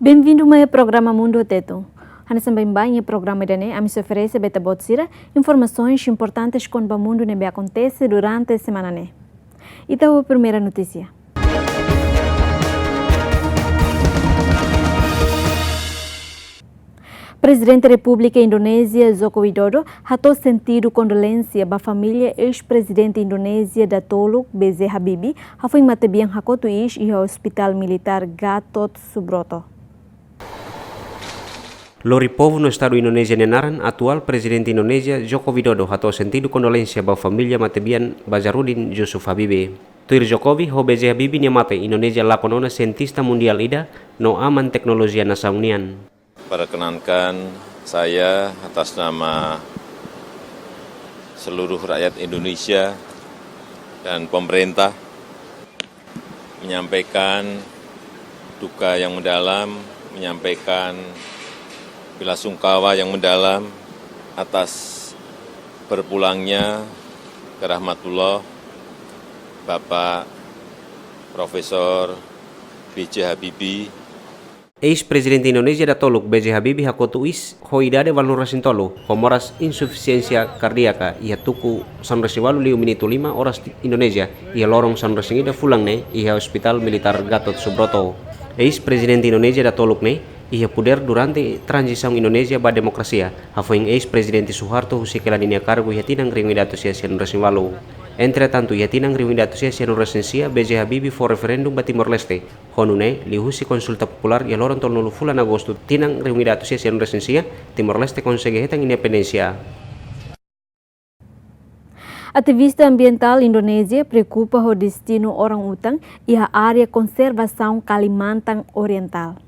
Bem-vindo ao programa Mundo Teto. Hansa bem programa dane a se oferece beta botsira informações importantes com o mundo que acontece durante a semana né. Então a primeira notícia. Presidente da República Indonésia Joko Widodo hatou sentido condolência à família ex-presidente indonésia Datuk B.J. Habibie, foi matabiang hakotu ish e hospital militar Gatot Subroto. Lori povo no estado Indonésia nenaran, atual presidente Indonésia Joko Widodo hatou sentido condolência à família matabian Bajarudin Yusuf Habibie. Tuir Jokowi ho B.J. Habibie nia mate Indonesia lakonona cientista mundial ida no aman teknologi nasaunian. Perkenankan saya atas nama seluruh rakyat Indonesia dan pemerintah menyampaikan duka yang mendalam, menyampaikan belasungkawa yang mendalam atas berpulangnya ke rahmatullah Bapak Profesor B.J. Habibie. Ex-presidente Indonesia Datuk B.J. Habibie hakotu is hoidade valurasin tolo homoras insufisiensia kardiaka ia tuku sanresiwalu 5 minuto 5 horas Indonesia ia lorong sanresingida fulang ne ia hospital militar Gatot Subroto. Ex-presidente Indonesia Datuk ne ia puder durante transisi Indonesia ba demokrasia hafoing ex-presidente Suharto husikela dinia kargo ia tinang ringidato sia sanresiwalu. Entretanto, ia tinang riwindato sia resensia B.J. Habibie for referendum ba Timor Leste. Honune, lihusi konsulta popular ia loron tol fulan Agosto tinang riwindato sia resensia Timor Leste konsege hetang independensia. Ativista ambiental Indonésia preocupa o destino orang-utang e a área conservação Kalimantan Oriental.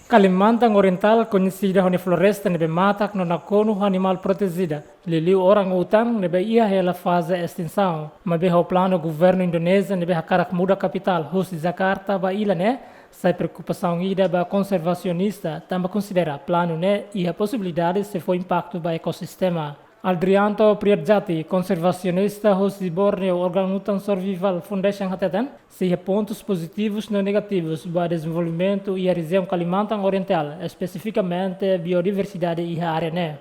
Kalimantan Oriental conhecida como floresta nebe matak no nakono animal protegida. Liliu orang-utang nebe ia hela fase extinção. Mabe o plano governo indonésia nebe hakarak muda capital hus di Jakarta ba ila ne. Sai preocupação ida ba conservacionista também considera plano ne ia possibilidade se for impacto ba ecossistema. Adrianto Priarjati, conservacionista hus di Borneo Orang-Utan Survival Foundation hatatan, se pontos positivos e negativos para desenvolvimento e a região Kalimantan Oriental, especificamente biodiversidade e área ne.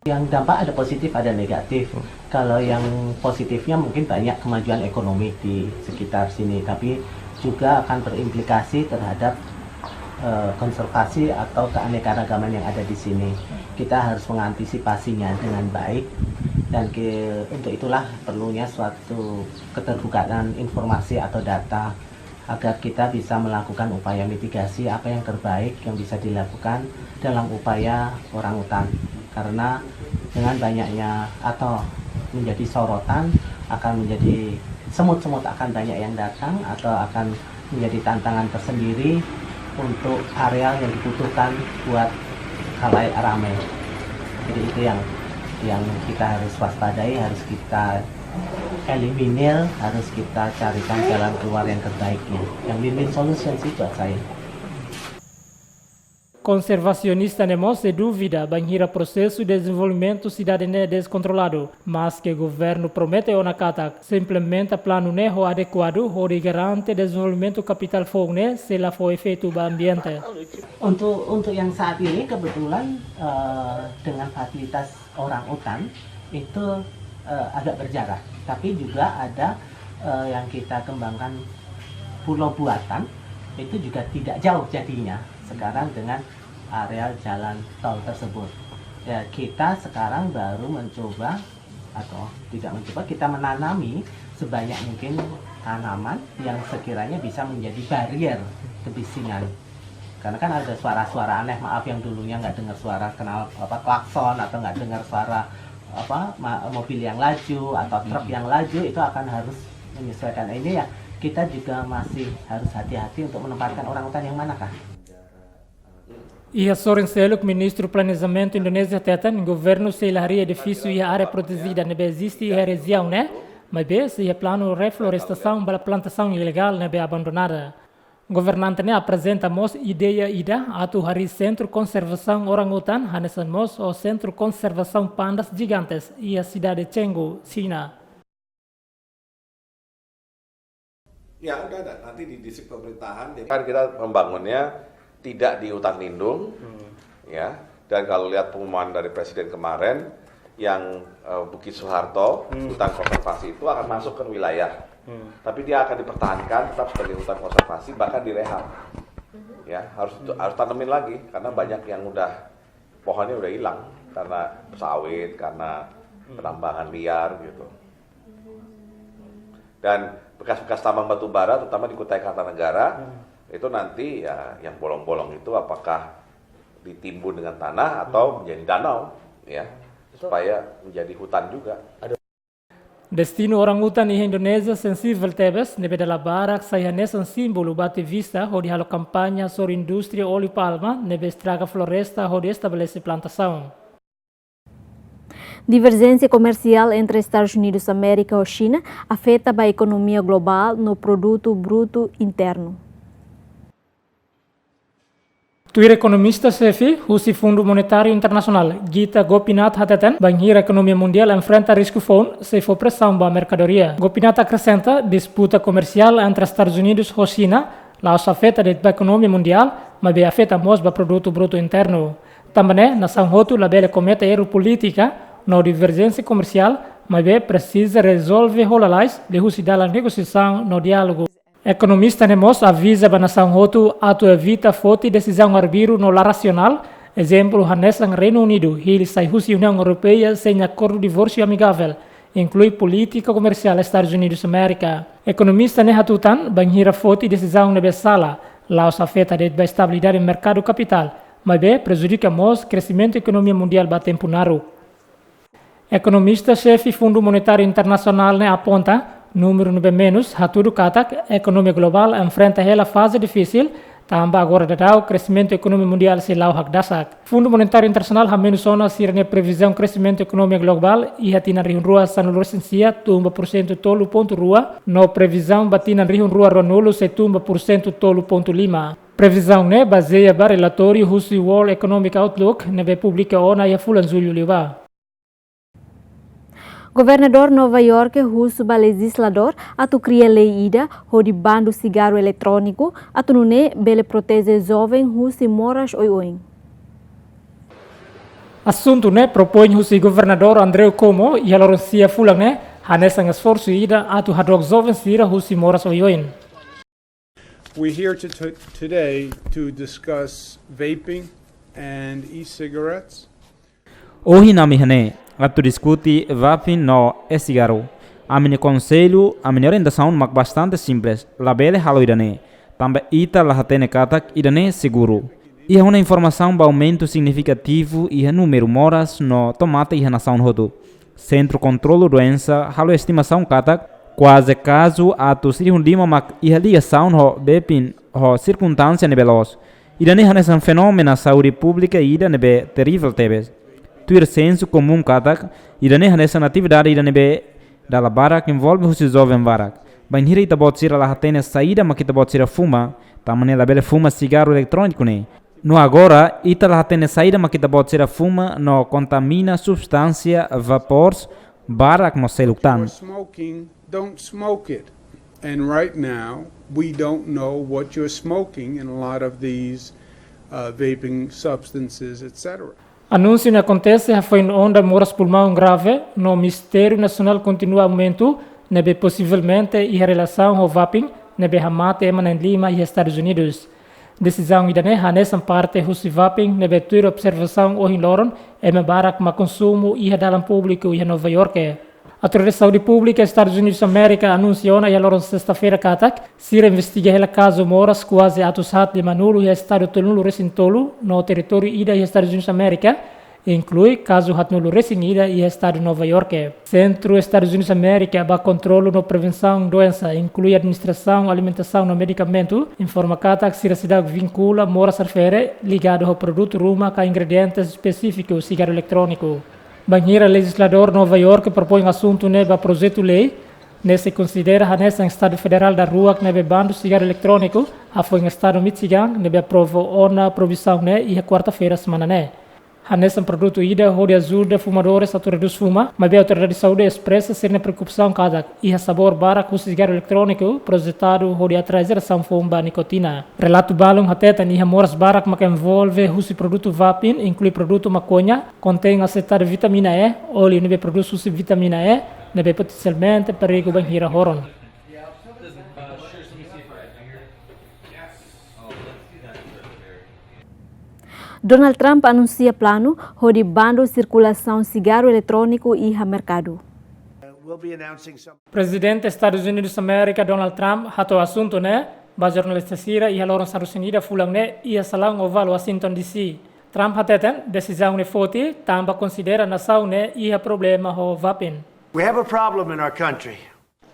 Yang dampak ada positif ada negatif. Kalau yang positifnya mungkin banyak kemajuan ekonomi di sekitar sini, tapi juga akan berimplikasi terhadap konservasi atau keanekaragaman yang ada di sini. Kita harus mengantisipasinya dengan baik dan untuk itulah perlunya suatu keterbukaan informasi atau data agar kita bisa melakukan upaya mitigasi apa yang terbaik yang bisa dilakukan dalam upaya orangutan. Karena dengan banyaknya atau menjadi sorotan akan menjadi semut-semut akan banyak yang datang atau akan menjadi tantangan tersendiri untuk areal yang dibutuhkan buat khalayak ramai. Jadi itu yang kita harus waspadai, harus kita eliminir, harus kita carikan jalan keluar yang terbaiknya. Yang win-win solution sih buat saya. Conservacionista nemos de dúvida banhira processo de desenvolvimento cidadania descontrolado, mas que o governo promete ona kata se implementa plano neho adequado de garante desenvolvimento capital fogne se la for efeito ba ambiente. Untuk yang saat ini kebetulan dengan fasilitas orang utan itu agak berjarak, tapi juga ada yang kita kembangkan pulau buatan itu juga tidak jauh jadinya sekarang dengan areal jalan tol tersebut. Ya, kita sekarang baru mencoba atau tidak mencoba, kita menanami sebanyak mungkin tanaman yang sekiranya bisa menjadi barier kebisingan. Karena kan ada suara-suara aneh, maaf yang dulunya nggak dengar suara klakson atau nggak dengar suara mobil yang laju atau truk yang laju, itu akan harus menyesuaikan. Ini ya kita juga masih harus hati-hati untuk menempatkan orangutan yang manakah. Ia Soren Seluk, ministro Planejamento Indonésia tetan, governo se ilaria edifício e área protegida nebe existe a região, né? Mas bem, se é plano reflorestação para plantação ilegal nebe abandonada. Governante ne apresenta mos ideia ida atu hari Centro Conservação Orangutan hanesan mos o Centro Conservação Pandas Gigantes e a cidade Cenggu, China. Ya udah ada, nanti di distrik pemerintahan. Jadi Kan kita membangunnya tidak di hutan lindung, ya. Dan kalau lihat pengumuman dari Presiden kemarin, yang Bukit Soeharto, hutan konservasi itu akan masuk ke wilayah. Tapi dia akan dipertahankan tetap sebagai hutan konservasi, bahkan direhab. Ya, harus tanemin lagi karena banyak yang pohonnya udah hilang karena sawit, karena penambangan liar gitu. Dan bekas-bekas tambang batu bara, terutama di Kutai Kartanegara, itu nanti ya yang bolong-bolong itu apakah ditimbun dengan tanah atau menjadi danau, ya, supaya menjadi hutan juga. Destino orangutan em Indonésia sensível tebes, nebe dela barak sai nessa símbolo bate vista, onde halo campanha sobre indústria óleo palma, nebe estraga floresta, onde estabelece plantação. Divergência comercial entre Estados Unidos da América e China afeta a economia global no produto bruto interno. Tuir economista-chefe, Husi Fundo Monetário Internacional, Gita Gopinath Hatetan, banhir a economia mundial enfrenta risco fome se for pressão para a mercadoria. Gopinath acrescenta, disputa comercial entre Estados Unidos e China, lá afeta a economia mundial, mas afeta mais o produto bruto interno. Também, nação Hotu, a bela comete erro política, na divergência comercial, mas precisa resolver rolalais de dar a negociação no diálogo. Economista Nemos avisa a nação Hotu a evita forte decisão arbítrio no lar racional, exemplo Hanesa Reino Unido, ele sai da União Europeia sem acordo de divórcio amigável, inclui política comercial Estados Unidos da América. Economista Nehatutan banhira forte decisão nebe sala, lá afeta a estabilidade do mercado capital, mas prejudica mais crescimento da economia mundial ba tempo naru. Economista-chefe Fundo Monetário Internacional aponta, número 9 menos, haturu katak, a economia global enfrenta a fase difícil, também agora da crescimento da economia mundial se lau hakdasak. Fundo Monetário Internacional ha menos zona sirne previsão crescimento da economia global e hatina rihun rua sanul resensia tumba % tolu ponto rua, no previsão batina rihun rua ronulu se tumba % tolu ponto lima. Previsão ne baseia ba relatório Husi World Economic Outlook nebe publica ona e fulan julho liba. Governador Nova York, russo legislador, atu cria lei ida, onde bando cigarro eletrônico, atu nune bele protege jovem russo moras oioin. Assunto ne propõe o governador Andreu Cuomo e a Loroncia fulang ne, hanesang esforço ida atu hadrog jovens sira russo moras oioin. We're here today to discuss vaping and e-cigarettes. Hoje na mihane, atu discuti vaping no e-cigarro. A minha conselho, a minha orientação mak bastante simples. Labele halo idane. Também ita lahatene katak idane seguro. E é uma informação para aumento significativo e número moras no tomate e nação rodo. Centro Controlo Doença halo estimação katak quase caso atu sirihundima mak e ligação ho bepin ho circunstância nebelos. Idane hanesan fenômeno saúde pública ida nebe terrível tebes. Tuir senso comum katak idane hanesan atividade idane be dala barak envolve os jovem barak. Banhira ita bot sira la hatene saída makita bot sira fuma, tamane la bele fuma cigarro eletrônico ne. No agora ita la hatene saída makita bot sira fuma no contamina substância vapores barak no seluktan. Smoking, don't smoke it. And right now, we don't know what you're smoking in a lot of these vaping substances, etc. Anúncio não acontece foi em onda moras pulmão grave, no Ministério Nacional continua aumento, nebe possivelmente em relação ao vaping, nebe hamate emana em Lima e Estados Unidos. Decisão idane hanesan parte husi vaping nebe tuir observação o hinloron eme barak ma consumo e dalam público e Nova York. A Autoridade de Saúde Pública Estados Unidos da América anunciou na loron sexta-feira katak sira investiga el caso moras quase atusat de manulo e estado tolulo recintolo no território ida e Estados Unidos da América, inclui caso hatnulo recingida e estado de Nova York. Centro Estados Unidos da América para controlo no prevenção doença, inclui administração, alimentação no medicamento, informa katak sira cidade vincula moras arfere ligado ao produto ruma com ingredientes específicos cigarro eletrônico. Banheira legislador Nova York propõe assunto neba projeto lei, nesse considera hanesa em estado federal da rua que nebe bando cigarro eletrônico, a foi em estado Michigan nebe aprovou ona provisão ne e a quarta-feira semana ne. Nesse produto ida, onde ajuda fumadores a reduzir fuma, mas a autoridade de saúde expressa ser na preocupação cada e sabor bara com cigarro eletrônico projetado onde atrás da sanfomba nicotina. Relato balão até tem moras bara que envolve o produto vaping, inclui produto maconha, contém acetato de vitamina E, óleo nebe produz vitamina E, nebe potencialmente perigo banhira horon. Donald Trump anuncia plano de bando circulação cigarro eletrônico e a mercado. Presidente dos Estados Unidos da América Donald Trump hato assunto né, ba jornalista sira e loron Estados Unidos fulang né ia salang oval Washington DC. Trump hateten decisão ne foti tamba considera nação né ia problema ho vapin. We have a problem in our country.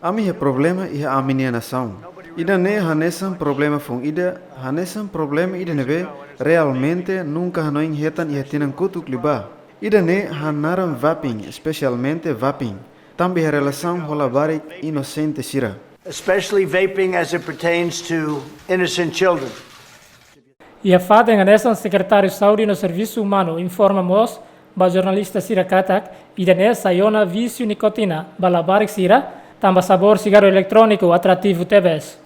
Ami problema ia aminia nação. Ida ne hanesan problema fung ida hanesan problema ida nebe realmente nunca hanoin hetan ia tinan kutuk liba. Ida ne hanaram vaping, especialmente vaping. Também a relação hola barik inocente sira. Especially vaping as it pertains to innocent children. E a fada nessa secretário de saúde no serviço humano informa mos ba jornalista sira katak ida ne sayona vício nicotina bala barik sira tamba sabor cigarro eletrônico atrativo tebes.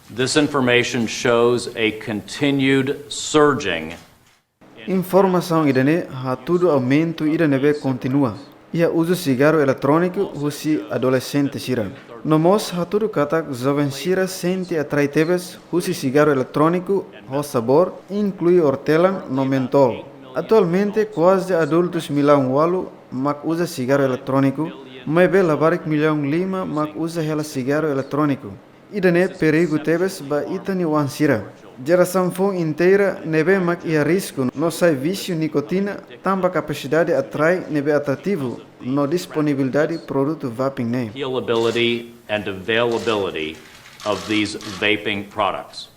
This information shows a continued surging. Informação idane ha tudo aumento idane continua. Ia uso cigarro eletrônico husi adolescente sira. Nomos ha tudo katak jovem sira sente atrai tebes husi cigarro eletrônico ho sabor inclui hortelã no mentol. Atualmente quase adultos milhão walu mak usa cigarro eletrônico, mas bela barik milhão lima mak usa hela cigarro eletrônico. Idane perigo tebes ba itani wansira. Geração fun inteira nebe mak ia risco no sai vício nicotina tamba capacidade atrai nebe atrativo no disponibilidade produto vaping ne. Availability and availability of these vaping products.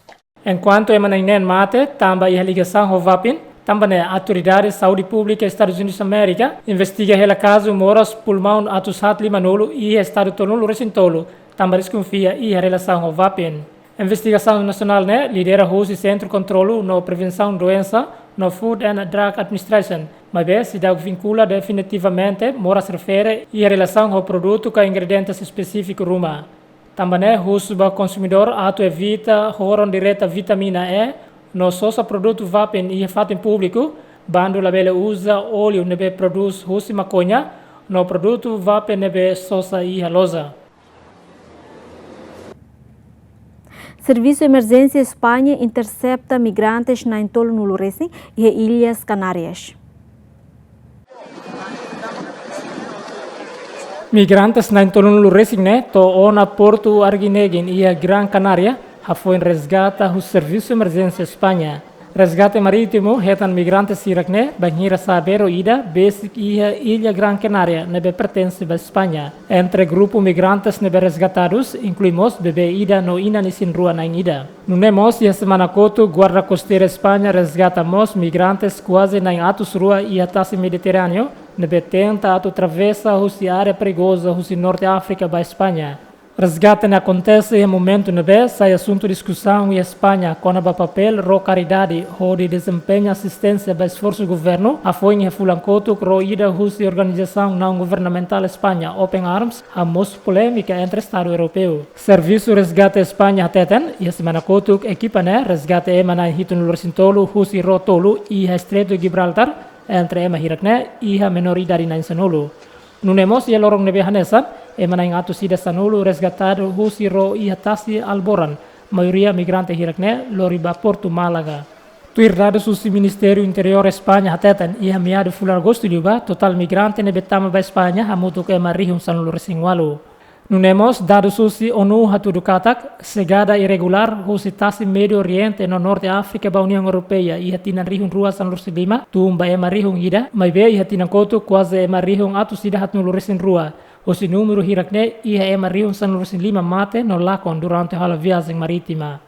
Enquanto emanainen mate tamba ia ligação ho vaping tamba ne autoridade de saúde pública Estados Unidos da América investiga hela caso moras pulmão atusat limanolo e estado tonolo recintolo tamba desconfia e a relação ao vaping. Investigação nacional né lidera o Centro de Controlo no Prevenção Doença no Food and Drug Administration, mas se dá vincula definitivamente moras refere e a relação ao produto com ingredientes específicos ruma. Também o consumidor auto evita horon direta vitamina E no sosa produto vaping e fato em público, bando labele usa óleo nebe produz husi maconha no produto vaping nebe sosa e halosa. Serviço de Emergência Espanha intercepta migrantes na entolo no Luresi e Ilhas Canárias. Migrantes na entolo no Luresi né to ona Porto Arguinegin e a Gran Canaria foi resgata o Serviço de Emergência Espanha. Resgate marítimo retan migrantes sirakne banhira sabero ida basic ia Ilha Gran Canaria nebe pertence a Espanha. Entre grupo migrantes nebe resgatados incluímos bebê ida no ina nisin rua na ida. Nunemos ia semana koto guarda costeira Espanha resgatamos migrantes quase na atos rua e atas Mediterrâneo nebe tenta atu travessa husi área perigosa husi Norte África ba Espanha. Resgate acontece em momento nebe sai assunto discussão em Espanha com a papel ro caridade onde desempenha assistência para esforço governo a foi em fulancoto ro ida husi organização não governamental Espanha Open Arms a mos polêmica entre Estado europeu. Serviço Resgate Espanha teten e semana kotuk equipa né resgate emana hitun lorcintolo husi ro tolo e a Estreito de Gibraltar entre ema hirakne e a menoridade na insanolo. Nunemos ia lorong nebe hanesan emana ingatu sida sanulu resgatado husi ro ia tasi alboran maioria migrante hirakne loriba Porto Málaga. Tuir dados susi Ministério Interior Espanha hatetan ia meado fular agosto liuba total migrante nebe tama ba Espanha hamutu ke marihum sanulu resingwalu. Nunemos dados susi ONU hatudu katak segada irregular husi tasi Medio Oriente no Norte África ba União Europeia ia tinan rihun rua sanulu silima tumba ema rihun ida mai be ia tinan koto quase ema rihun atu sida hatnulu resin rua. Hosi número hirakne ia ema rihun sanulu silima mate no lakon durante hala viagem marítima.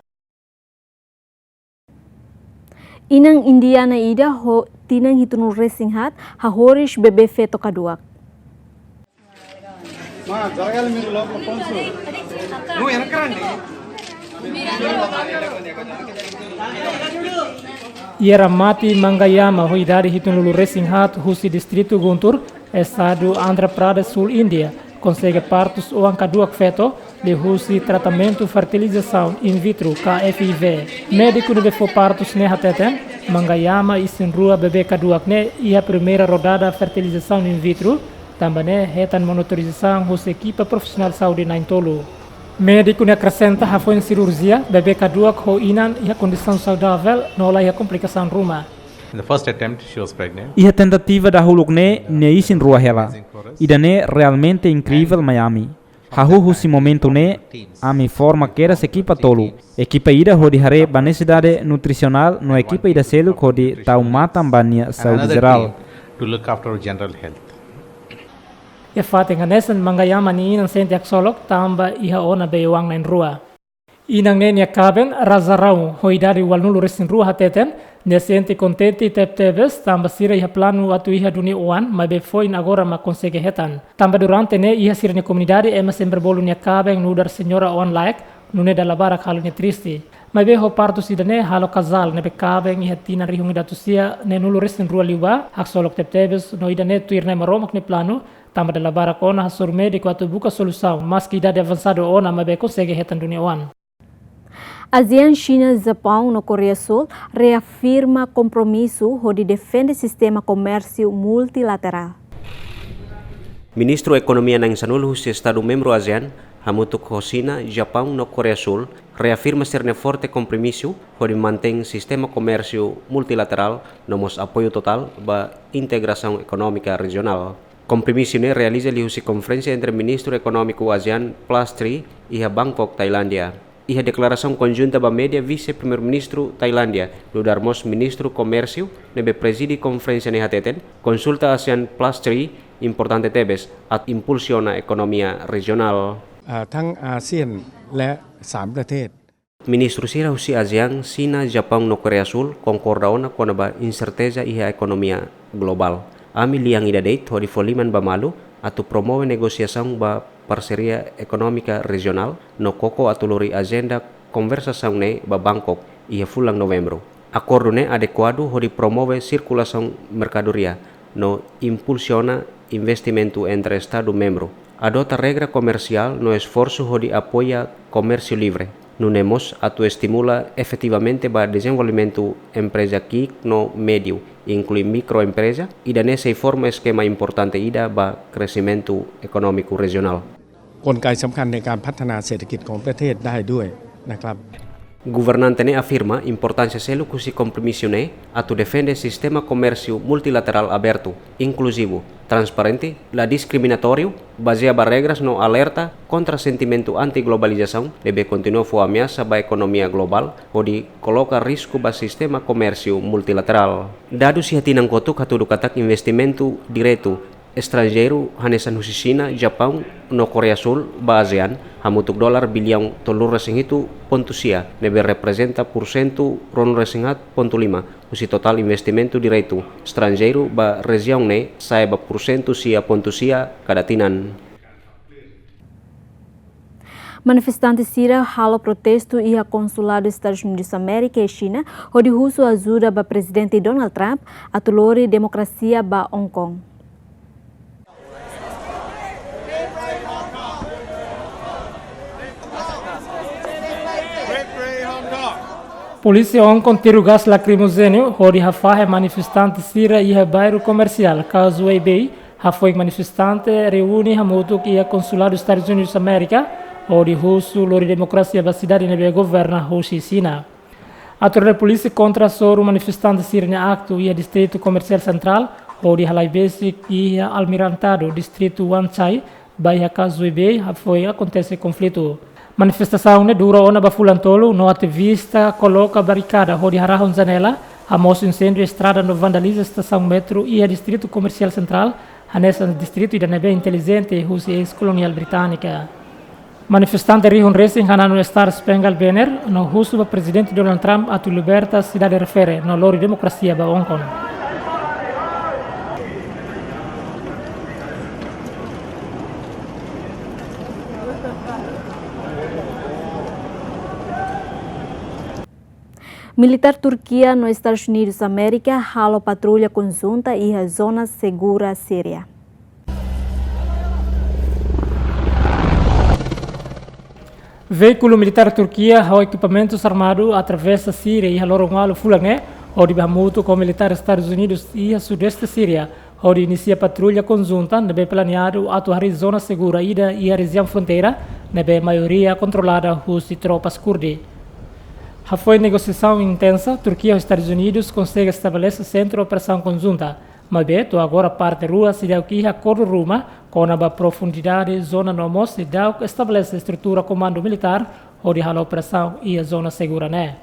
Inang Indiana ida ho tinang hitunu racing hat ha horish bebe feto kaduak. Ia Mati Mangayama, hoidade Hitun Resinghat, Husi Distrito Guntur, Estado Andhra Pradesh Sul, Índia, consegue partos ou ancaduak feto, de Husi Tratamento Fertilização In Vitro, KFIV. Médico de for partos nehateten, Mangayama isinrua bebê kaduak ne, e a primeira rodada fertilização in vitro, também retan monitorização Husi equipa profissional de saúde na Intolo. Médico ne acrescenta a foi em cirurgia, bebê kaduak ho inan e a condição saudável, não lá a complicação ruma. In the first attempt, she was pregnant. E a tentativa da hulukne ne isin rua hela. Idane realmente incrível Miami. Hahu husi momento ne, ami forma quera se equipa tolu. Equipa ida hodi hare ba necessidade nutricional no equipa ida selu hodi tau matam bania saúde geral. To look after general health. E fating hanesan Mangayama ni inang senti aksolok tamba iha ona bewang na rua. Inang nenia kaben razarau hoidari walnulu resin rua hateten ne senti contenti tep-tebes tamba sira iha plano atu iha duni oan ma be foi agora ma consegue hetan. Tamba durante ne iha sira ne comunidade ema sempre bolu ne kaben nudar senhora on like nune da labara kalu ne tristi. Ma be ho parto sidane halo casal ne be kaben iha tina rihungi datusia ne nulu resin rua liuba hak solok tep-tebes no ida ne tuir ne maromak ne plano tamba da labara kona hasur médico atu buka solução mas que idade avançado ona ma be consegue hetan duni oan. ASEAN, China e Japão no Coreia Sul reafirma compromisso de defender sistema comércio multilateral. Ministro Economia ng Sanul Husi Estado membro ASEAN, Hamutuk China, Japão no Coreia Sul, reafirma ser ne forte compromisso de manter sistema comércio multilateral no mos apoio total ba integração econômica regional. Compromisso ne realiza li husi conferência entre Ministro Econômico ASEAN Plus 3 e Bangkok, Tailândia. E a declaração conjunta ba media vice-primeiro-ministro Tailândia, Ludarmos Ministro Comércio, nebe presidi conferência ne hateten, consulta ASEAN Plus 3, importante tebes, at impulsiona a economia regional. ทั้งอาเซียนและ3ประเทศ Ministro Sira husi ASEAN, China, Japão no Coreia Sul, concordaona com a incerteza e a economia global. Ami liang ida date, hori foliman ba malu, atu promove negociação ba parceria econômica regional no coco atuluri agenda conversação ne ba Bangkok ia fulang novembro. Acordo ne adequado hori promove circulação mercadoria no impulsiona investimento entre estado membro. Adota regra comercial no esforço hori apoia comércio livre. Nunemos atu estimula efetivamente ba desenvolvimento empresa kik no medio, inclui microempresa, ida nessa forma esquema importante ida ba crescimento econômico regional. กลไกสำคัญในการพัฒนาเศรษฐกิจของประเทศได้ด้วยนะครับ Governante ne afirma importância selo que se compromisso ne atu defende sistema comércio multilateral aberto, inclusivo, transparente, la discriminatório, baseado ba regras no alerta contra sentimento anti-globalização, deve continuar for ameaça ba economia global, onde coloca risco ba sistema comércio multilateral. Dado se hatinang kotuk hatudu katak investimento direto estrangeiro hanesan husi China, Japão no Coreia Sul, ba ASEAN, hamutuk dolar bilhão tolur resingitu ponto sia, nebe representa porcento ron resingat ponto 5, husi total investimento direto estrangeiro ba região ne sai ba porcento sia ponto sia cada tinan. Manifestantes sira halo protesto e a consulado dos Estados Unidos da América e China, onde russo ajuda ba presidente Donald Trump a tulori democracia ba Hong Kong. Polícia Hong Kong tiro gás lacrimogêneo, onde hafahe manifestante sira e bairro comercial, Causeway Bay, hafoi manifestante reúne hamutuk e a consulado dos Estados Unidos da América, onde russo lori democracia da cidade nebe governa Hoshi Sina. A torre polícia contra soro manifestante sira ne acto e a distrito comercial central, onde halai basic e a almirantado distrito Wan Chai, bairro Causeway Bay, hafoi acontece conflito. Manifestação ne dura ona bafulan tolo, no ativista coloca barricada onde harahon janela, amos incêndio estrada no vandaliza estação metro e a distrito comercial central, nessa distrito da nebe inteligente husi ex-colonial britânica. Manifestante rihon racing hanano Star Spangled Banner, no husu ba presidente Donald Trump atu liberta cidade refere no lori democracia ba Hong Kong. Militar Turquia nos Estados Unidos da América halo patrulha conjunta e a zona segura Síria. Veículo militar Turquia ao equipamentos armados atravessa a Síria e a Lorongalo Fulangé, onde Bamuto com militar Estados Unidos e a sudeste Síria, onde inicia patrulha conjunta, nebe planeado atuar em zona segura ida e a região fronteira, nebe maioria controlada por tropas kurdi. A foi negociação intensa, Turquia e os Estados Unidos conseguem estabelecer centro de operação conjunta, mas beto agora parte rua se deu que acordo Roma com a profundidade zona normal se deu estabelece estrutura comando militar onde a operação e a zona segura né.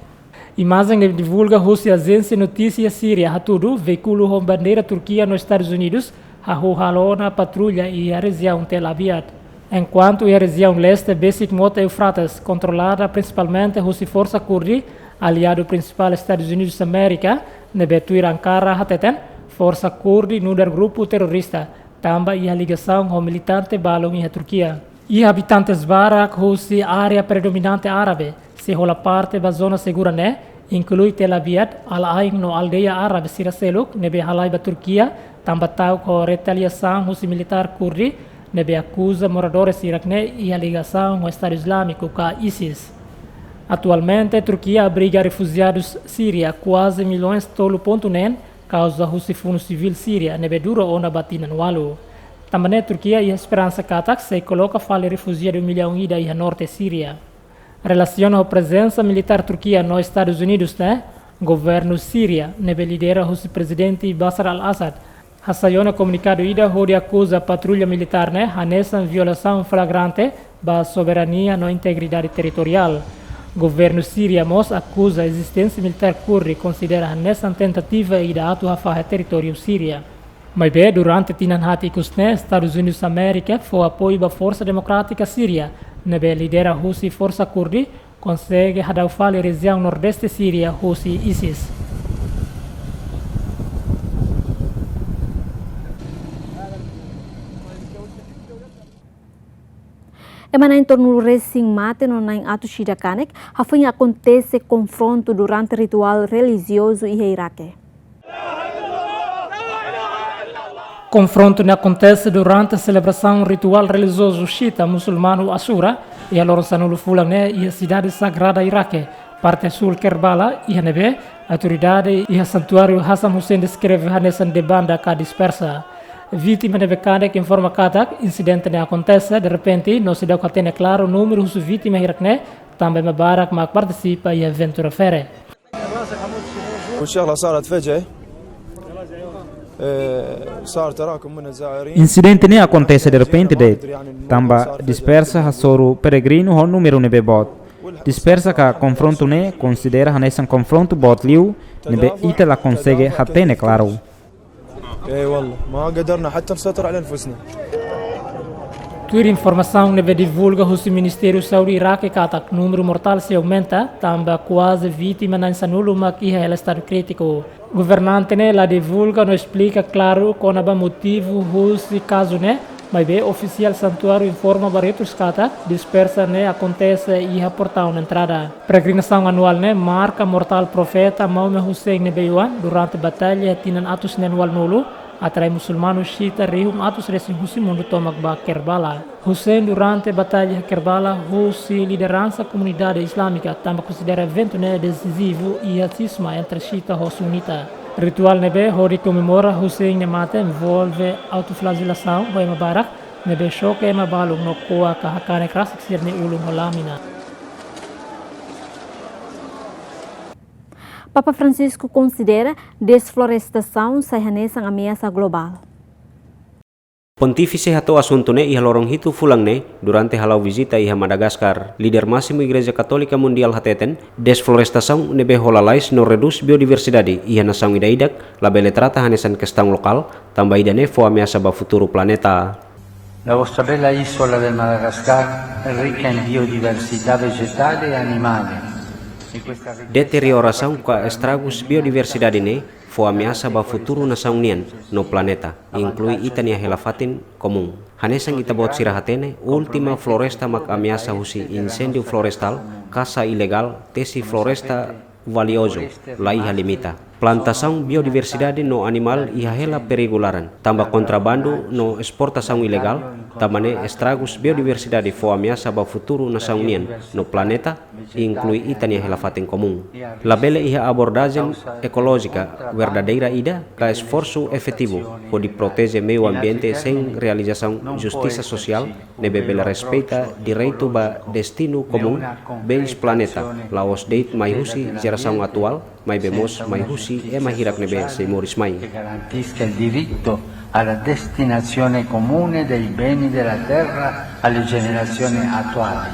Imagem divulga a Rússia agência notícia Síria a tudo veículo com bandeira Turquia nos Estados Unidos a rua na patrulha e a região Tel Aviv. Enquanto a região leste Besit Mota Eufrates controlada principalmente Rússia força kurdi aliado principal Estados Unidos da América nebetuir Ankara hateten força kurdi no grupo terrorista, também a ligação com militante balão e a Turquia. E habitantes Barak, Rússia, área predominante árabe, se rola parte da zona segura né, inclui Tel Aviv, Al-Ain no aldeia árabe Siraseluk, nebe halai da Turquia, também tal com retaliação Rússia militar kurdi, nebe acusa moradores irakne e a ligação com o Estado Islâmico com a ISIS. Atualmente, a Turquia abriga refugiados síria, quase milhões de $1.9 causa Rússia Fundo Civil Síria, nebe duro ona batina no alu. Também a Turquia e a esperança katak se coloca fale refugiado 1 milhão ida e a norte Síria. Relaciona a presença militar Turquia nos Estados Unidos, né? Governo Síria, nebe lidera o presidente Bashar al-Assad. Hasayona comunicado ida onde acusa a patrulha militar, né? Nessa violação flagrante da soberania na integridade territorial. Governo Síria mos acusa a existência militar kurdi considera nessa tentativa e da atuar a território Síria. Mas bem, durante tinan hati kusne Estados Unidos da América foi apoio da Força Democrática Síria, nebe lidera Rússia Força Kurdi, consegue hadafal a região nordeste Síria, Rússia ISIS. Emana em torno do recém mate no em ato Shirakanek, hafin acontece confronto durante ritual religioso e Iraque. Confronto acontece durante a celebração ritual religioso Shita muçulmano Ashura e a Lorosanulu Fulane e a cidade sagrada Iraque, parte sul Kerbala e a nebe, autoridade e a santuário Hassan Hussein descreve nessa debanda cá dispersa. Vítima de becada que informa katak incidente ne acontece de repente não se deu catena claro o número de vítimas iraquene também Mubarak ما participa e evento refere. Incidente ne acontece de repente de tamba dispersa a soro peregrino ho número ne bebot dispersa ka confronto ne considera hanesan confronto bot liu nebe ita la consegue hatene claro. اي والله ما قدرنا حتى نسيطر على انفسنا. Tuir informação neve divulga o Ministério Saúde Iraque katak número mortal se aumenta, também quase vítima na insanulu maki é estado crítico. Governante ne la divulga não explica claro qual é o motivo desse caso né, mas bem oficial santuário informa barretos kata dispersa ne acontece e reportar na entrada. Peregrinação anual ne marca mortal profeta Mohammed Hussein Nebeyuan durante batalha tinan atos anual nulu atrai musulmano Shita rihum atos resi Hussein mundo tomak ba Kerbala. Hussein durante batalha Kerbala Hussein liderança comunidade islâmica também considera evento ne decisivo e a cisma entre Shita e Sunita. Ritual nebe hori comemora Hussein ne mate envolve autoflagelação vai Mubarak nebe choque e mabalung no koa kahakane krasik sirne ulung holamina. Papa Francisco considera desflorestação sahanesa ameaça global. Pontífice hato assunto ne iha lorong hitu fulang ne durante halau visita iha Madagascar, líder máximo Igreja Católica Mundial hateten, desflorestação nebe holalais no reduz biodiversidade iha nação idaidak, labele trata hanesan questão local, também idane fo ameaça ba futuro planeta. La vostra bella isola del Madagascar è ricca in biodiversità vegetale e animale. Deterioração com estragos biodiversidade ne fo ameaça ba futuro nação nian no planeta, inclui itania helafatin comum. Hanesan itabot sirahatene, última floresta mak ameaça husi incêndio florestal, caça ilegal, tesi floresta valioso la iha limita. Plantação biodiversidade no animal iha hela perigularan, tamba contrabando no exportação ilegal, tambane estragos biodiversidade fo ameaça ba futuro nação unian no planeta, inclui itania hela fatem comum. Labele iha abordagem ecológica verdadeira ida ka esforço efetivo pode proteger meio ambiente sem realização justiça social, nebe bela respeita direito ba destino comum bens planeta, laos deit mai husi geração atual, mai bemos mai husi e mahirak nebe se moris mai. Che garantisca il diritto alla destinazione comune dei beni della terra alle generazioni attuali,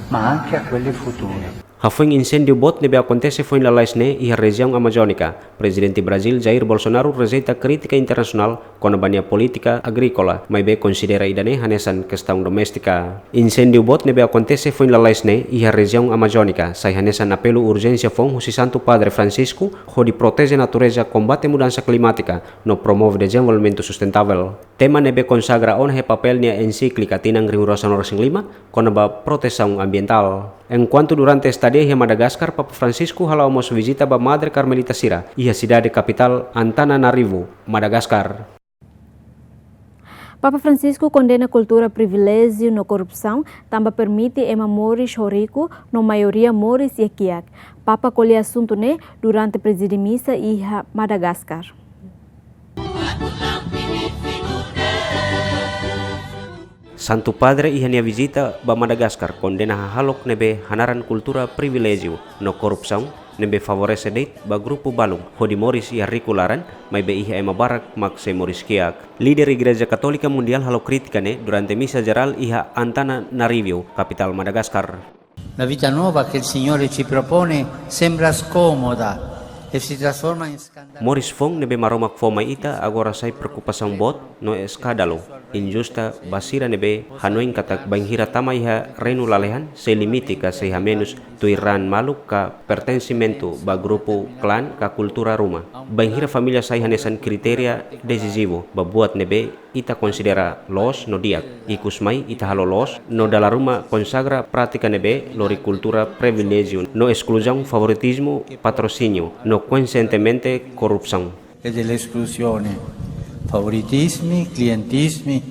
ma anche a quelle future. Hafing incêndio bot nebe acontece foi na laisne e a região amazônica. Presidente Brasil Jair Bolsonaro rejeita crítica internacional com a bania política agrícola, mas be considera idane hanesan questão doméstica. Incêndio bot nebe acontece foi na laisne e a região amazônica. Sai hanesan apelo urgência fom o Santo Padre Francisco de proteger a natureza, combate mudança climática, no promove desenvolvimento sustentável. Tema nebe consagra onhe papelnya encíclica Tinang rigorosa no 5 com a proteção ambiental. Enquanto durante estadia em Madagascar, Papa Francisco halau mos visita ba Madre Carmelita Sira e a cidade capital Antananarivo, Madagascar. Papa Francisco condena cultura privilégio no corrupção, também permite ema moris rico, no maioria moris e kiak. Papa colhe assunto ne durante preside missa e Madagascar. Santo Padre ihania visita ba Madagascar condena halok nebe hanaran kultura privilégio no korupsão nebe favorece deit ba grupo balung hodi moris ia rikularan mai be iha ema barak mak se moris kiak. Líder Igreja Católica Mundial halo criticane durante misa geral iha Antananarivo, capital Madagascar. La vita nuova che il Signore ci propone sembra scomoda e si trasforma in scandalo. Moris Fong nebe maromak foma ita agora sai preocupação bot no escadalo injusta basira nebe hanoin katak banghira tama iha renu lalehan se limiti ka se menos tuiran maluk ka pertencimento ba grupo clan ka kultura rumah. Banghira familia sai hanesan kriteria decisivo babuat nebe ita considera los no diak ikus mai ita halo los no dala rumah consagra pratica nebe lori cultura privilegio no exclusão favoritismo patrocinio no consentemente corrupção E dell'esclusione, favoritismi, clientismi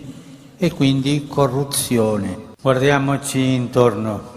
e quindi corruzione. Guardiamoci intorno.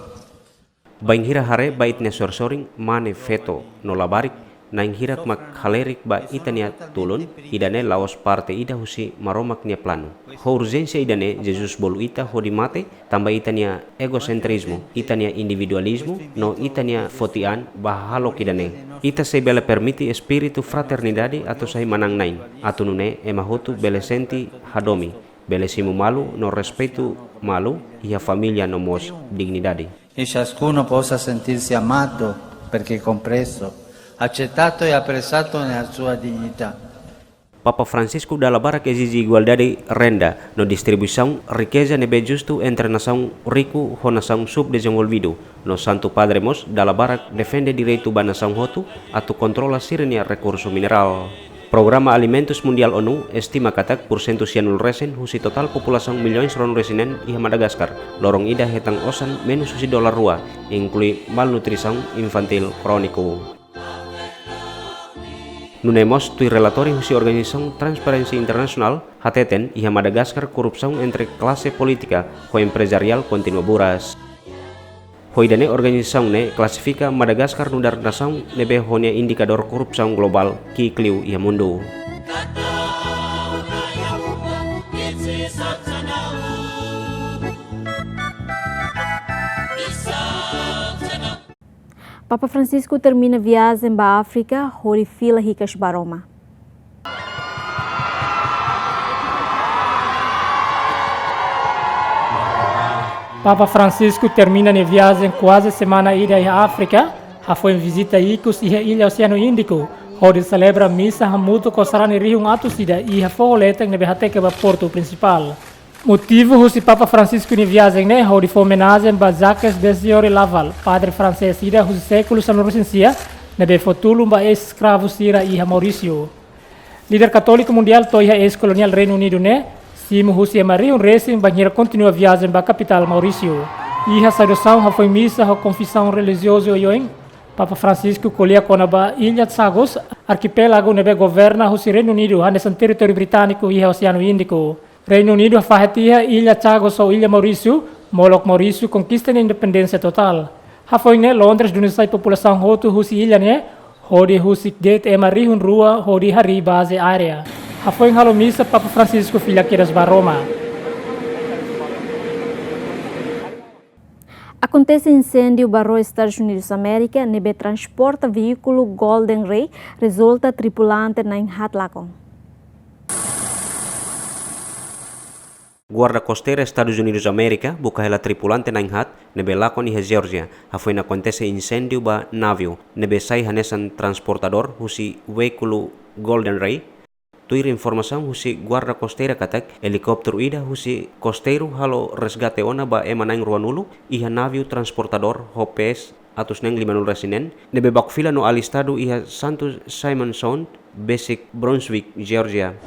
Banghira hare bait ne sorsoring mane feto no labarik naing hirak mak halerik ba itania tulun idane laos parte ida husi maromak nia plano. Ho urgência idane Jesus bolu ita ho di mate tambah itania egocentrismo, itania individualismo no itania fotian ba halok idane. Ita se bela permiti espiritu fraternidade atau sai manang nain atu nune emahutu bele senti hadomi bele simu malu no respeito malu ia familia no mos dignidade. E ciascuno possa sentirsi amato perché compreso, accettato e apprezzato nella sua dignità. Papa Francisco dalla barak exige igualdade renda no distribuição riqueza nebe justo entre nação rico ho nação subdesenvolvido. No Santo Padre mos dalla barak defende direito ba nação hotu atau controla sirenia recurso mineral. Programa Alimentos Mundial ONU estima katak porsentu sianul resen husi total população milhões ron resinen iha Madagascar. Lorong ida hetang osan menos husi dolar rua, inclui malnutrição infantil crônico. Nunemos tui relatori husi organização Transparency International hateten iha Madagascar corrupção entre classe política ho empresarial continua buras. Hoidane organização ne klasifica Madagascar nudar nação nebe honia indikador korupsão global ki kliu iha mundo. Papa Francisco termina viagem para a África, onde fila ricas baroma. Papa Francisco termina a viagem quase semana ida à África, foi em visita a Icos e a Ilha Oceano Índico, onde celebra a missa hamuto kosarani rihung atusida e a foleteng nebe hateke ba porto principal. Motivo husi Papa Francisco ni viagem ne onde foi homenagem ba Jacques Desiore Laval, padre francês ida husi século sanurusensia nebe fotulu ba escravo sira e a Maurício. Líder católico mundial toiha ex-colonial Reino Unido ne Simo husi Maria Racing banheira continua viagem para a capital Maurício. E a saudação foi missa a confissão religiosa yoing Papa Francisco colhia conaba Ilha de Sagos, arquipélago nebe governa o Reino Unido, nesse território britânico e o Oceano Índico. Reino Unido fahatia Ilha de Sagos ou Ilha Maurício, Molok Maurício conquista a independência total. Hafoine Londres dunusai população hotu husi ilha ne, hodi husi det emari hun rua hodi hari base area. Hafoin halomisa Papa Francisco filha kiras Roma. Acontece incêndio barro Estados Unidos da América, nebe transporta veículo Golden Ray, resulta tripulante na Inhatlakon. Guarda costeira Estados Unidos da América buka hela tripulante na Inhat nebe lakon iha Georgia. Hafoina acontece incêndio ba navio nebe sai hanesan transportador husi veículo Golden Ray. Tuir informação husi guarda costeira katak helikopter ida husi costeiro halo resgate ona ba emanaing ruanulu iha navio transportador HOPS atus neng 50 resinen nebe bakfila no alistado iha Santos Simon Sound Basic Brunswick Georgia.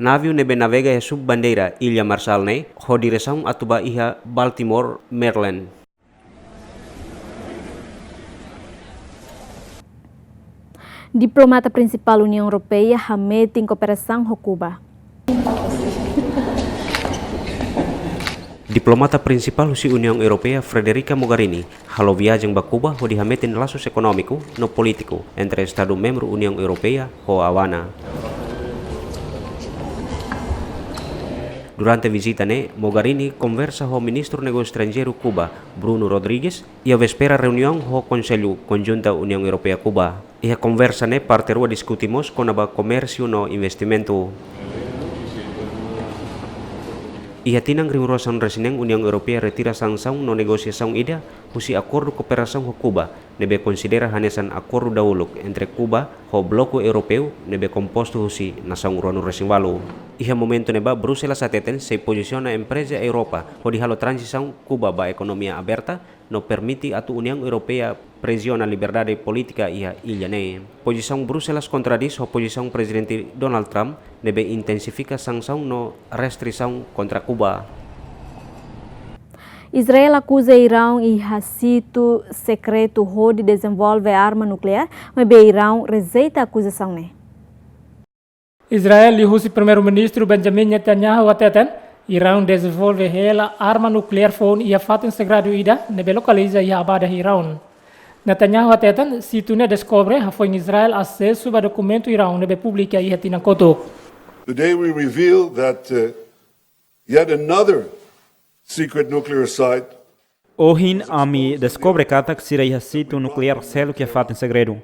Navio nebe navega e sub bandeira Ilha Marshall ne ho direção atuba iha Baltimore, Maryland. Diplomata principal União Europeia Hamed em cooperação com Cuba. Diplomata principal si União Europeia Frederica Mogherini halo viajeng ba Cuba ho dihametin laços econômico no político entre Estado membro União Europeia ho Havana. Durante a visita ne, Mogherini conversa com o ministro negócio estrangeiro Cuba, Bruno Rodrigues, e a véspera reunião com o Conselho Conjunta União Europeia-Cuba. E a conversa ne parterua discutimos com o comércio no investimento. E a tinang rimurasan resineng União Europeia retira sanção no negociação ida, husi acordo cooperação com Cuba, nebe considera hanesan acordo dauluk entre Cuba ho bloco europeu nebe composto husi nação ruanu resinwalu. Iha momento neba Bruselas ateten se posiciona empresa Europa ho dihalo transição Cuba ba economia aberta no permite atu União Europeia presiona liberdade política iha ilha ne. Posição Bruselas contradiz ho posição presidente Donald Trump nebe intensifica sanção no restrição contra Cuba. Israel acusa Irão e sítio secreto de desenvolver arma nuclear, mas Irão rejeita a acusação. Israel e o primeiro-ministro Benjamin Netanyahu ateten Irão desenvolve ela arma nuclear phone e a fato integrado ida nebe localiza e abada Irão. Netanyahu ateten situne descobre foi em Israel acesso a documento Irão nebe publica e hatina kotok. Today we reveal that yet another secret nuclear site. Ohin ami descobre katak sira iha sítio nuclear selo que é fato em segredo.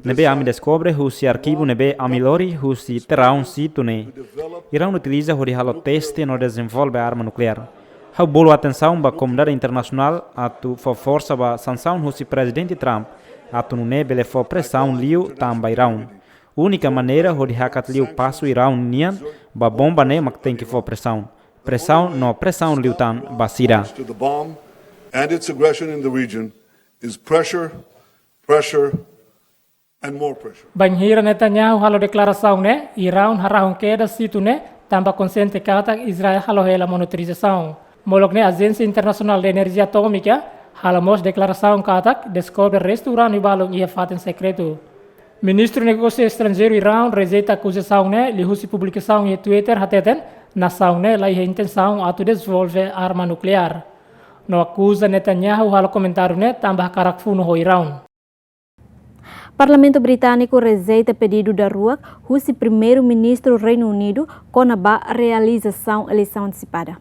Nebe ami descobre husi arquivo nebe amilori husi terraun sítio ne. Irão utiliza hori halo teste no desenvolve arma nuclear. Hau bolo atenção ba comunidade internacional atu for força ba sanção husi presidente Trump atu nune bele for pressão liu tamba Irão. Única maneira hori hakat liu passo Irão nian ba bomba ne mak tem que for pressão. Pressão no pressão liutan basira. And its aggression in the region is pressure, pressure, and more pressure. Banhira Netanyahu halo declaração ne, Irão harahon queda situ ne, tamba consente kata Israel halo hela monitorização. Molok ne Agência Internacional de Energia Atômica halo mos declaração kata descobre resto urânio balong ia fato em secreto. Ministro Negócio Estrangeiro Irão rejeita acusação ne, lihusi publicação e Twitter hateten nação ne lai intenção atu desenvolver arma nuclear. No acusa Netanyahu halo comentário ne tambah karakfuno ho Irão. Parlamento Britânico rejeita pedido da rua husi primeiro-ministro Reino Unido com a realização eleição antecipada.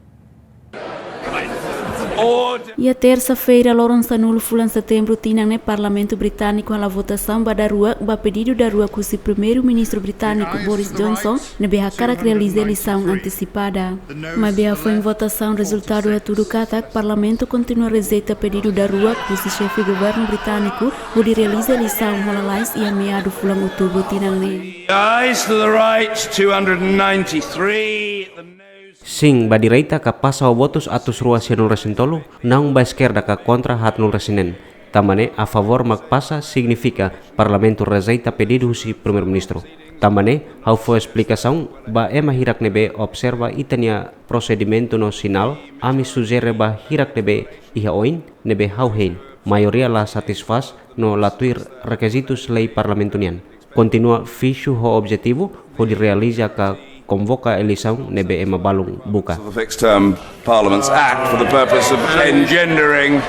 E a terça-feira, Lawrence nulo fulan setembro, tinha no Parlamento Britânico a votação da rua, o pedido da rua que o primeiro-ministro britânico Boris Johnson nebe cara realiza eleição antecipada. Mas bem foi em votação, resultado é tudo que o Parlamento continua a rejeita pedido da rua que o chefe do governo britânico pode realizar eleição holalais e a meado fulan outubro tinha ne. Ayes to the right, 293. Sing ba direita ka pasa o votos atus rua sianul resintolo, naung ba esquerda ka contra hatnul resinen. Tamane a favor magpasa significa parlamento rejeita pedido si primeiro-ministro. Tamane hau foi explicação ba ema hirak nebe observa itania procedimento no sinal ami sugere ba hirak nebe iha oin nebe hau hein. maioria la satisfaz no latuir requisitos lei parlamentunian. Continua fichu ho objetivo ho di realiza ka convoca eleição nebe ema balung buka. The Fixed Term Parliaments Act for the purpose of engendering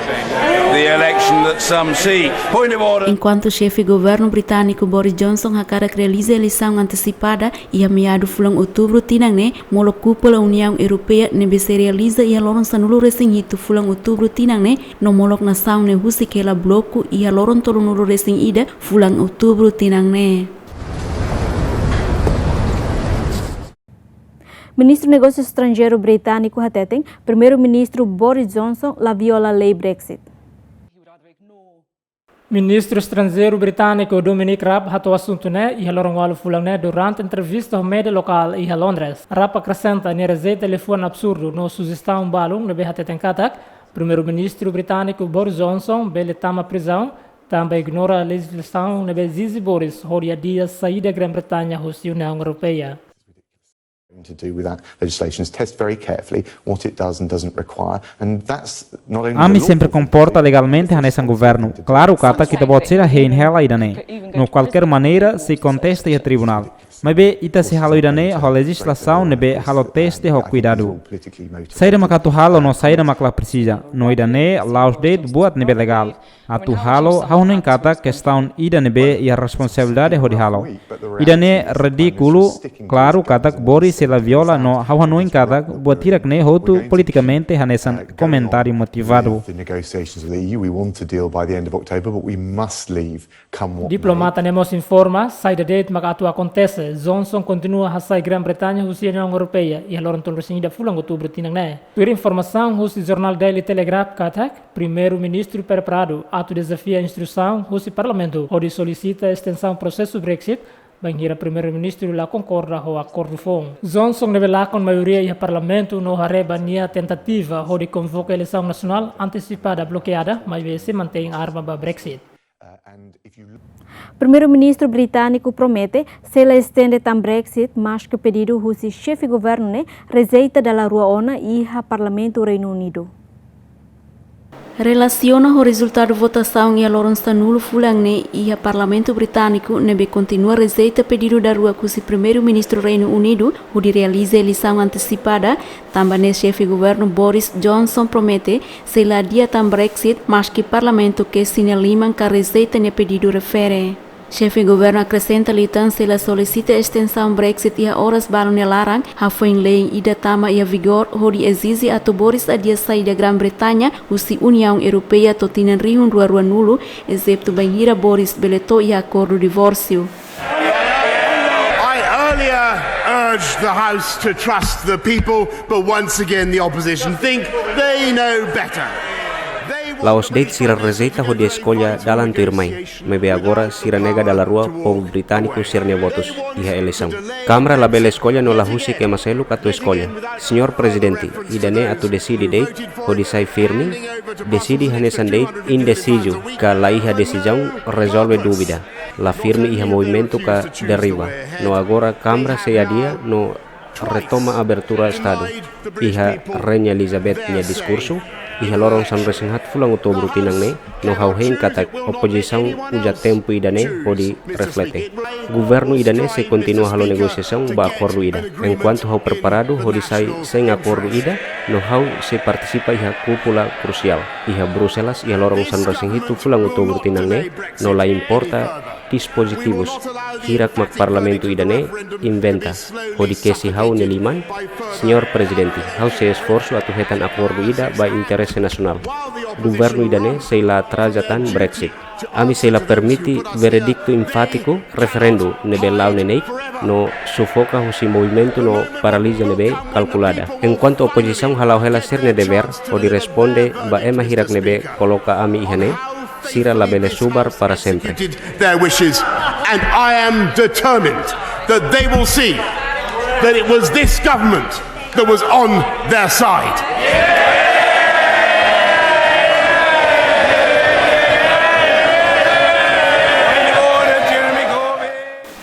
the election that some seek. Point of order. Enquanto chefe governo britânico Boris Johnson hakara realiza eleição antecipada e a meado fulang outubro tinangne molo cúpula União Europeia nebe se realiza e a loron sanulo resinhito fulang outubro tinangne no molok nação ne husi kela bloco e a loron tolunulo resing ida fulang outubro tinangne. Ministro Negócios Estrangeiro britânico Hateteng, primeiro-ministro Boris Johnson la viola lei Brexit. Ministro estrangeiro britânico Dominic Raab hatou assunto e halorongwalo fulang durante entrevista ao média local e a Londres. Raab acrescenta nesse telefone absurdo no sugestão balung nebe Hateteng katak, primeiro-ministro britânico Boris Johnson bele tama prisão, também ignora a legislação nebe Zizi Boris horia dia sair da Grã-Bretanha russa União Europeia. To do with that legislation is test very carefully what it does and doesn't require, and that's not only. Ami sempre comporta legalmente nesse governo. Claro que te pode ser reinhela idane. No qualquer maneira se contesta a tribunal. Mas be ita se halo idane a legislação nebe halo teste ho cuidado. Saída makatu halo no saída makla precisa. No idane laus date buat nebe legal. Atu halo hauno encata questão ida nebe e a responsabilidade ho de halo. Idane ridículo, claro kata Boris se la viola no hauno encata buat tirak ne hotu politicamente hanesan comentário motivado. The negotiations with the EU, we want to deal by the end of October, but we must leave come what may. Diplomata nemos informa, saída date makatu acontece. Johnson continua a sair Grã-Bretanha russa União Europeia e a loron tolrosinida fulang outubro tinangne. Por informação russa jornal Daily Telegraph katak, primeiro-ministro preparado atu desafia a instrução russa parlamento onde solicita a extensão processo Brexit. Banhira primeiro-ministro lá concorda com o acordo fom. Johnson revela com maioria e parlamento no arrebania tentativa onde convoca a eleição nacional antecipada bloqueada, mas se mantém a arma para Brexit. Primeiro-ministro britânico promete se ela estende tam Brexit, mas que pedido o chefe de governo rejeita da rua ONU e a Parlamento Reino Unido. Relaciona o resultado da votação e a Lawrence nulo fulangne e a Parlamento Britânico nebe continua rejeita pedido da rua que o primeiro-ministro Reino Unido o de realiza eleição antecipada. Também o chefe de governo Boris Johnson promete se la dia tam Brexit, mas que Parlamento que sinaliman que rejeita ne pedido refere. Chefe de governo acrescenta litan se la solicita extensão Brexit e a horas balon larang ha foi em lei e da tama e a vigor hori exige a Boris a dia sair da Grã-Bretanha usi União Europeia totinan riun rua nulo excepto banhira Boris beleto e acordo divórcio. I earlier urged the House to trust the people, but once again the opposition think they know better. Laos date sira rejeita ho de escolha dalam tu irmai, mebe agora sira nega dalla rua povo britânico sirne votos iha eleição. Câmara la bela escolha no la husi que maselu katu escolha. Senhor Presidente, idane atu decide date ho di sai firme, decide hanesan date indeciso ka la iha decisão resolve dúvida. La firme iha movimento ka deriva. No agora Câmara se adia no retoma abertura Estado. Iha Rainha Elizabeth nya discurso. Iha lorong san resenhat fulang outubro tinangne no hauhen katak oposição uja tempo idane pode reflete. Governo idane se continua halo negociação ba acordo ida. Enquanto hau preparado hodi sai sem acordo ida no hau se participa iha cúpula crucial. Iha Bruselas iha lorong san resenhitu fulang outubro tinangne no la importa dispositivos hirak mak parlamento idane inventa hodi kesi hau neliman. Senhor Presidente, hau se esforço atu hetan acordo ida ba interesse nacional. Governo idane se la trajatan Brexit. Ami se la permiti veredicto enfático referendo nebe lau neneik no sufoca husi movimento no paralisa nebe calculada. Enquanto oposição halau hela serne dever o di responde ba ema hirak nebe coloca ami ihane sira la bele subar para sempre. Their wishes, and I am determined that they will see that it was this government that was on their side.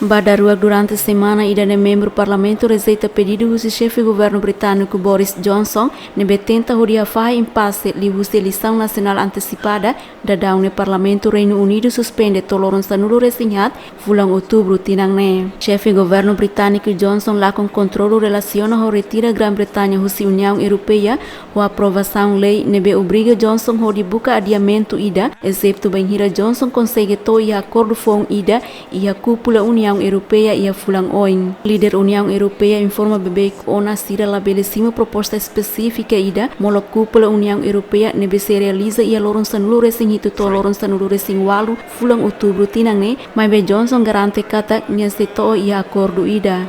Badarua durante a semana ida ne membro parlamento receita pedido do chefe governo britânico Boris Johnson nebe tenta rodia fa impasse li husi eleição nacional antecipada da daune parlamento Reino Unido suspende toloron sanulo resinhat fulang outubro tinang ne. Chefe governo britânico Johnson lá com controlo relaciona ho retira Grã-Bretanha husi União Europeia ho aprovação lei nebe obriga Johnson ho dibuka adiamento ida excepto banhira Johnson consegue to ia acordo fong ida ia cúpula União Europeia e a fulang oing. Líder União Europeia informa bebê que ona sira labelecima proposta específica ida mola cúpula União Europeia nebe se realiza e a loron sanulu resing hitu to loron sanulu resing walu fulang outubro tinang ne, mas be Johnson garante kata nya seto e acordo ida.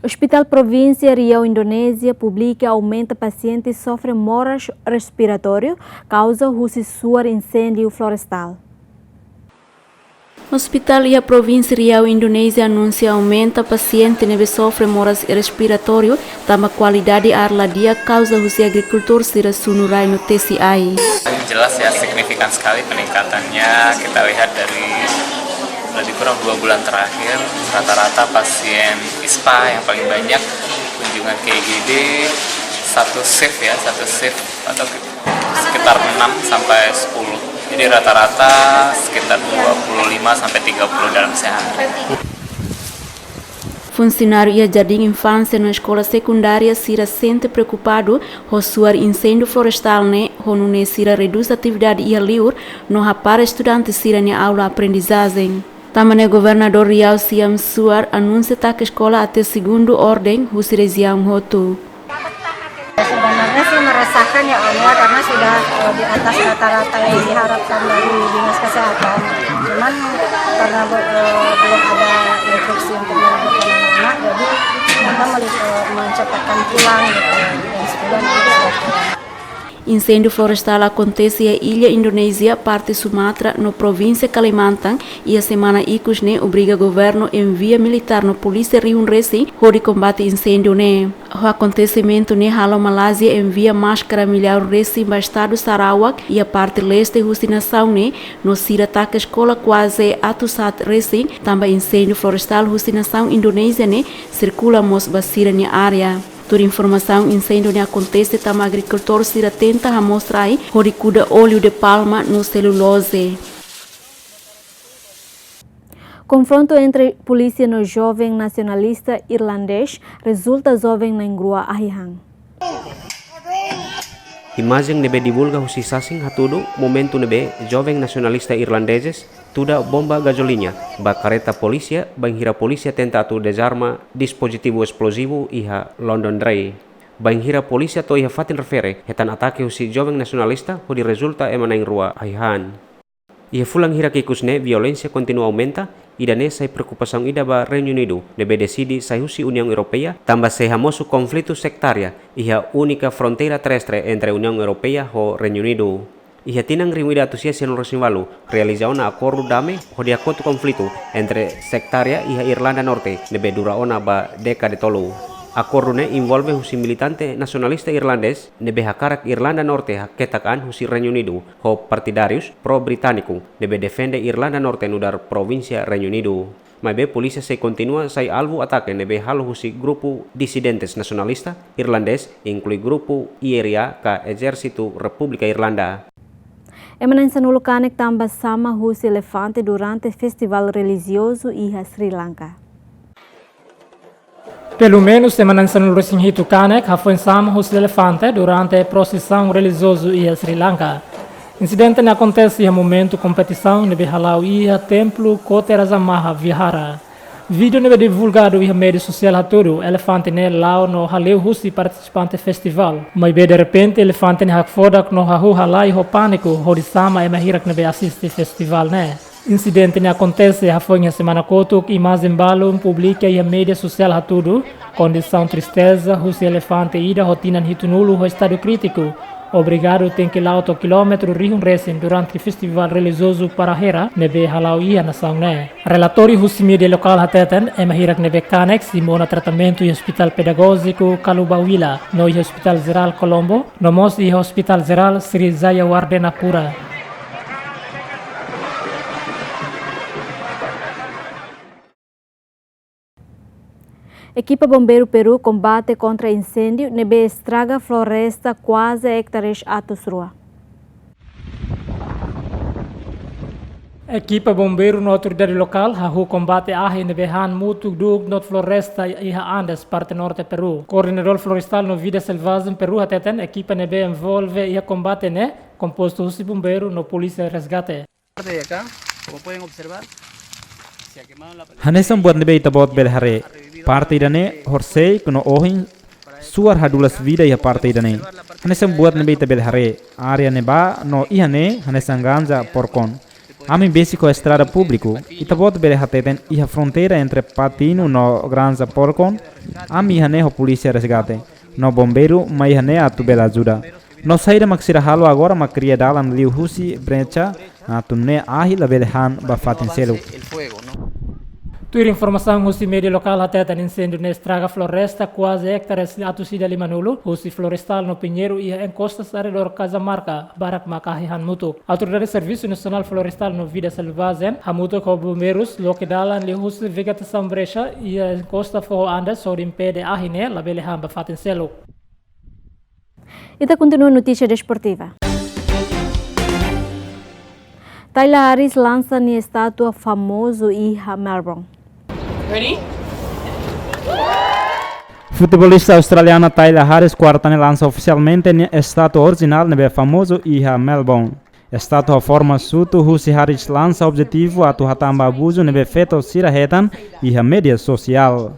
Hospital Província Riau, Indonésia, publica aumenta pacientes sofrem moras respiratório causa suar incêndio florestal. Hospital e a província Riau, Indonésia, anuncia aumenta paciente nebe sofre moras respiratório, tama qualidade ar ladia causa husi agrikultur sira sunurai no TCI. Jelas ya signifikan sekali peningkatannya, kita lihat dari lebih kurang 2 bulan terakhir rata-rata pasien ISPA yang paling banyak kunjungan ke IGD satu shift atau sekitar 6 sampai 10. Jadi rata-rata sekitar 25 sampai 30 dalam sehari. Funcionário e jardim infância na escola secundária sira sente preocupado com suar incêndio florestal ne honune sira reduz atividade e liur no para estudante sira ne aula aprendizagem. Tamane governador Riau Siam Suar anuncia tak escola até segundo ordem husiresiam hotu. Sebenarnya sih merasakan ya Om ya, karena sudah di atas rata-rata yang diharapkan dari dinas kesehatan. Cuman karena belum ada instruksi untuk melakukan anak-anak, jadi kita mencepatkan pulang gitu. Dan sebulan itu sudah pulang. Incêndio florestal acontece em Ilha Indonésia, parte Sumatra, no província Kalimantan, e a semana ICUS ne obriga governo envia militar no polícia Rio Resi de combate incêndio ne. O acontecimento ne halo Malásia envia máscara milhar Resi para estado Sarawak e a parte leste Hustinação ne no sira ataque escola quase atusat Resi, também incêndio florestal Hustinação Indonésia ne circula mos basira ne área. Toda informação incêndio acontece tama agricultor sira tenta a mostrar onde cuida óleo de palma no celulose. Confronto entre polícia no jovem nacionalista irlandês resulta jovem na Ngrua Ahihang. Imagem nebe divulga husi sasing hatudo momento nebe jovem nacionalista irlandeses tuda bomba gasolina ba careta polícia banhira polícia tenta atu desarma dispositivo explosivo iha London Dry. Banhira polícia to iha fatin refere hetan atake husi jovem nacionalista hodi resulta emana em rua Aihan. Iha fulang hira kikusne violência continua aumenta ida ne sai preocupação ida ba Reino Unido nebe decidi sai husi União Europeia tamba sai hamosu conflito sectaria iha única fronteira terrestre entre União Europeia ho Reino Unido. Iha tinang rimida atusia no resivalu realiza una acordo dame ho di acordo conflito entre sectaria iha Irlanda Norte nebe dura ona ba década tolu. Acordo ne envolve husi militante nacionalista irlandês nebe hakarak Irlanda Norte haketakan husi Reino Unido ho partidarius pro-britânico nebe defende Irlanda Norte nudar província Reino Unido. Mas polícia se continua sai alvo ataque nebe halo husi grupo dissidentes nacionalista irlandês inclui grupo IRA ka Exército República Irlanda. Emanan sanulu kanek tamba sama husi elefante durante festival religioso iha Sri Lanka. Pelo menos semana no Rosinghito Kanek foi sama hus elefante durante a procissão religiosa em Sri Lanka. Incidente acontece em momento competição nebe halau ia templo Kote Razamaha Vihara. Vídeo nebe divulgado em mídia social haturu elefante ne lao no haleu husi participante festival. Mas de repente elefante ne hakfodak no hahu halai ho pânico hodi sama emahirak nebe assiste festival ne. Incidente ne acontece foi na semana kotuk imagem balum publica em mídia social hatudo condição tristeza husi elefante ida rotinan hitunulo ho estado crítico. Obrigado tem que lá 8 km Rio Racing durante o festival religioso para Hera nebe halau ia nação né. Relatório husi mídia local hateten emahirak nebe kanek simona tratamento em hospital pedagógico Kalubawila no hospital geral Colombo no mos e hospital geral Sri Jayawardena Pura. Equipa Bombeiro Peru combate contra incêndio nebe estraga floresta quase hectares atos rua. Equipa bombeiro na autoridade local hahu combate ahi nebehan mutu dug not floresta iha Andes parte norte Peru. Coordenador florestal no vida selvagem Peru hateten equipa nebe envolve iha combate ne composto husi bombeiro no polícia resgate. De acá, como pueden observar, se ha quemado la Hanesan buat nebe itabot belhare. Parte idane horsei kuno ohin suar hadulas vida iha parte idane. Hanesan buat nebe itabelhare. Area neba no ihane hanesan ganja porcon. Ami basico estrada público, itabot bele hateten iha fronteira entre Patino no Granja Porcon, ami ihane ho polícia resgate, no bombeiro ma ihane atu bela ajuda. No saída maksira halo agora makria dalam liu husi brecha atu ne ahi la belehan ba fatin selo. Tuir informação husi media local hateten incêndio na estraga floresta quase hectares atu sida limanulu, husi florestal no Pinheiro e encosta arredor Casamarca, barak makahi han mutuk. Autoridade Serviço Nacional Florestal no Vida Selvagem, hamutuk ho bombeiros, lokedalan li husi vegetação brecha e encosta fo Andes sobre impede ahine la belehan ba fatin selo. Ita continua notícia desportiva. Tyler Harris lança a estátua famoso iha Melbourne. Ready? Futebolista australiana Tyler Harris quartane lança oficialmente a estátua original nebe famoso iha Melbourne. Estátua forma sutu husi Harris lança objetivo atu hatamba abuso nebe feto sirahetan iha media social.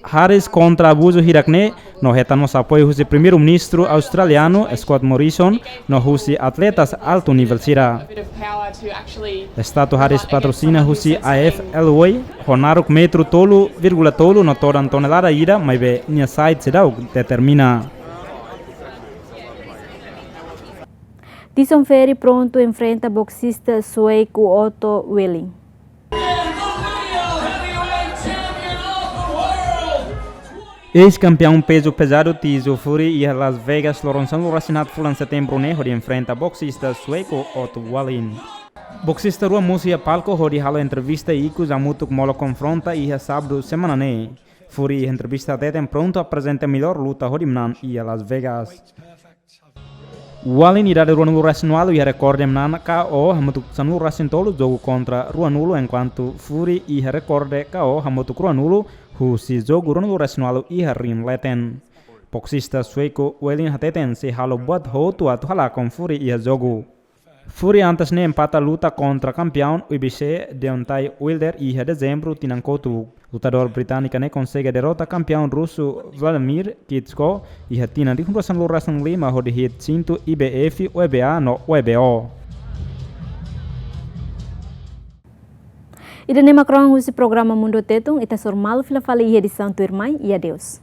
Harris contra abuso hirakne no retan nos apoio husi primeiro-ministro australiano Scott Morrison no husi atletas alto nível sira. Estátua Harris patrocina husi AFLOI honaruk metro tolo, no toran tonelada ira mas be nia site sedau determina. Tyson Fury pronto enfrenta boxista sueco Otto Welling. Ex-campeão peso pesado Tyson Fury e Las Vegas lançou racinado fulan setembro ne hori enfrenta boxista sueco Otto Wallin. Boxista rua musia palco hori halo entrevista iku zamutuk molo confronta e sábado semana ne. Fury entrevista até pronto apresenta melhor luta hori mnan e Las Vegas. Wallin irá de Ruanulo racinualo e recorde mnan KO hamutuk sanul racintolo jogo contra Ruanulo enquanto Fury e recorde KO hamutuk Ruanulo husi jogo Ruanulo racinualo e rin leten. Boxista sueco Wallin hateten se halo buat hotu atu hala com Fury e jogo. Fury antes ne empata luta contra campeão UFC Deontay Wilder e dezembro tinankotu. Lutador britânico ne consegue derrota campeão russo Vladimir Klitschko e tina di hunduasan lurasan lima hodi hit cinto IBF WBA no WBO. Ida ne Macron usi programa Mundo Tetung ita sormal fila fala e edição tu irmã e adeus.